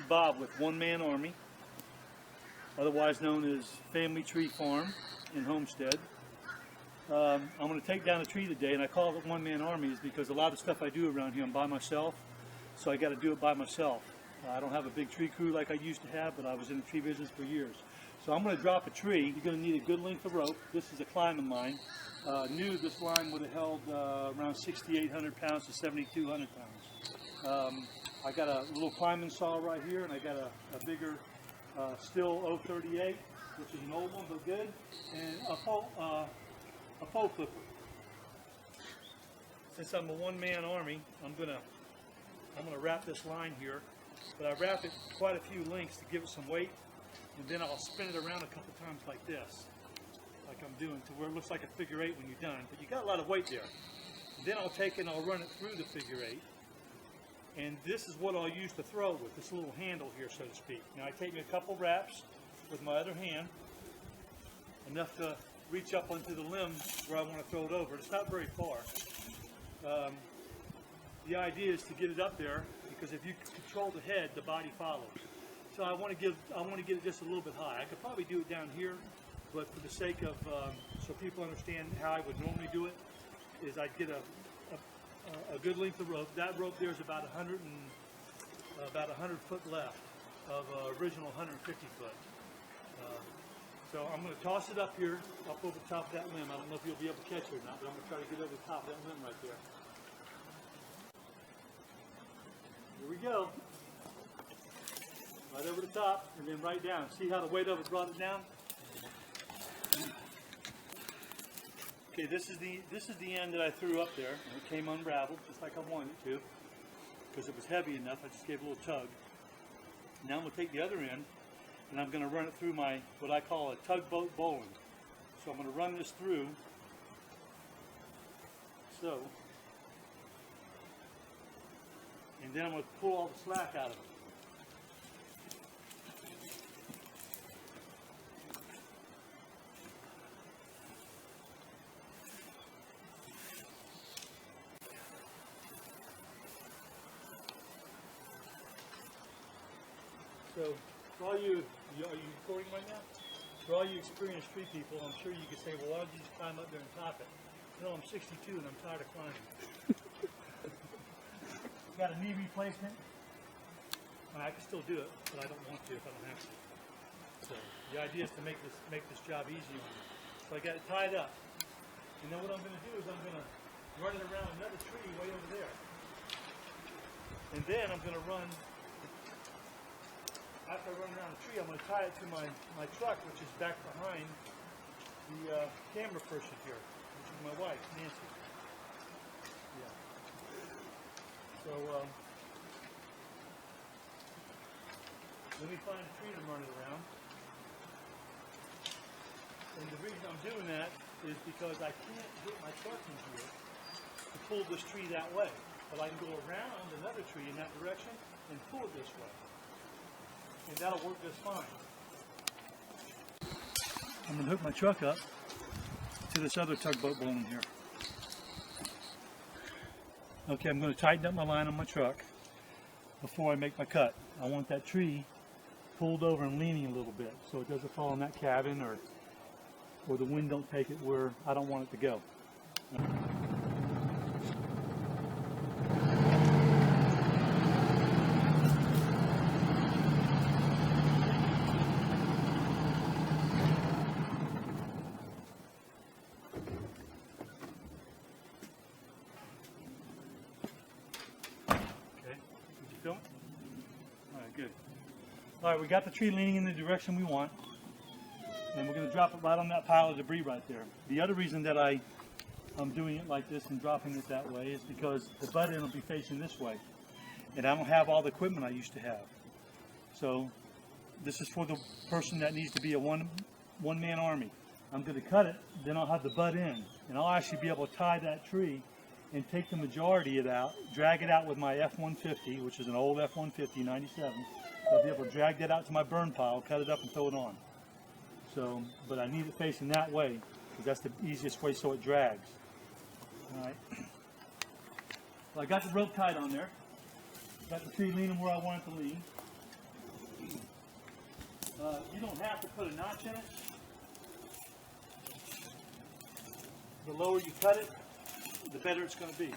Bob with One Man Army, otherwise known as Family Tree Farm in Homestead. I'm going to take down a tree today, and I call it One Man Army is because a lot of stuff I do around here I'm by myself, so I got to do it by myself. I don't have a big tree crew like I used to have, but I was in the tree business for years. So I'm going to drop a tree. You're going to need a good length of rope. This is a climbing line. New, this line would have held around 6,800 pounds to 7,200 pounds. I got a little climbing saw right here, and I got a bigger Stihl 038, which is an old one but good, and a pole clipper. Since I'm a one-man army, I'm gonna wrap this line here, but I wrap it quite a few lengths to give it some weight, and then I'll spin it around a couple times like this, like I'm doing, to where it looks like a figure eight when you're done. But you got a lot of weight there. And then I'll take it and I'll run it through the figure eight. And this is what I'll use to throw with, this little handle here, so to speak. Now I take me a couple wraps with my other hand, enough to reach up onto the limb where I want to throw it over. It's not very far. The idea is to get it up there, because if you control the head, the body follows. So I want to get it just a little bit high. I could probably do it down here, but for the sake of, so people understand how I would normally do it, is I'd get a good length of rope. That rope there is about 100 foot left of original 150 foot. So I'm going to toss it up here, up over the top of that limb. I don't know if you'll be able to catch it or not, but I'm going to try to get over the top of that limb right there. Here we go. Right over the top and then right down. See how the weight of it brought it down? Okay, this is the end that I threw up there, and it came unraveled just like I wanted it to, because it was heavy enough. I just gave it a little tug. Now I'm going to take the other end, and I'm going to run it through my, what I call a tugboat bowline. So I'm going to run this through, so, and then I'm going to pull all the slack out of it. So, for all you, are you recording right now? For all you experienced tree people, I'm sure you could say, well, why don't you just climb up there and top it? No, I'm 62 and I'm tired of climbing. Got a knee replacement. I can still do it, but I don't want to if I don't have to. So, the idea is to make this job easy on me. So I got it tied up. And then what I'm going to do is I'm going to run it around another tree way over there. And then I'm going to run, after I run around the tree, I'm going to tie it to my truck, which is back behind the camera person here, which is my wife, Nancy. Yeah. So, let me find a tree to run it around. And the reason I'm doing that is because I can't get my truck in here to pull this tree that way. But I can go around another tree in that direction and pull it this way. And that'll work just fine. I'm going to hook my truck up to this other tugboat bowline here. Okay, I'm going to tighten up my line on my truck before I make my cut. I want that tree pulled over and leaning a little bit so it doesn't fall in that cabin or the wind don't take it where I don't want it to go. All right, we got the tree leaning in the direction we want, and we're going to drop it right on that pile of debris right there. The other reason that I'm doing it like this and dropping it that way is because the butt end will be facing this way, and I don't have all the equipment I used to have. So this is for the person that needs to be a one-man army. I'm going to cut it, then I'll have the butt end, and I'll actually be able to tie that tree and take the majority of it out, drag it out with my F-150, which is an old F-150, 97. I'll be able to drag that out to my burn pile, cut it up and throw it on. So, but I need it facing that way, because that's the easiest way so it drags. All right. Well, I got the rope tied on there. Got the tree leaning where I want it to lean. You don't have to put a notch in it. The lower you cut it, the better it's going to be.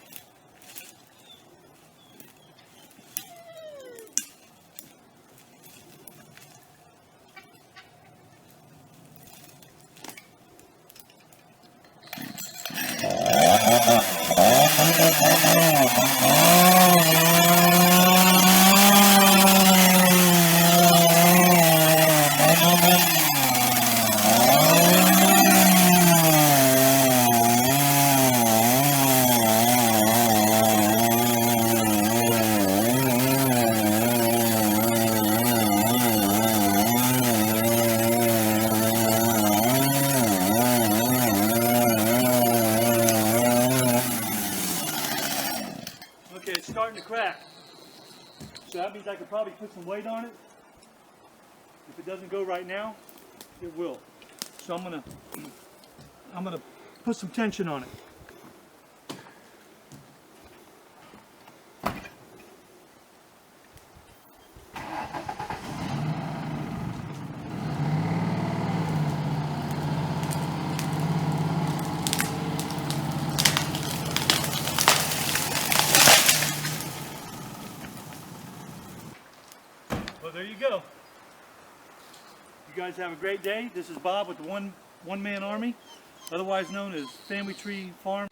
Okay, it's starting to crack. So that means I could probably put some weight on it. If it doesn't go right now, it will. So I'm gonna put some tension on it. Well, there you go. You guys have a great day. This is Bob with the One Man Army, otherwise known as Family Tree Farm.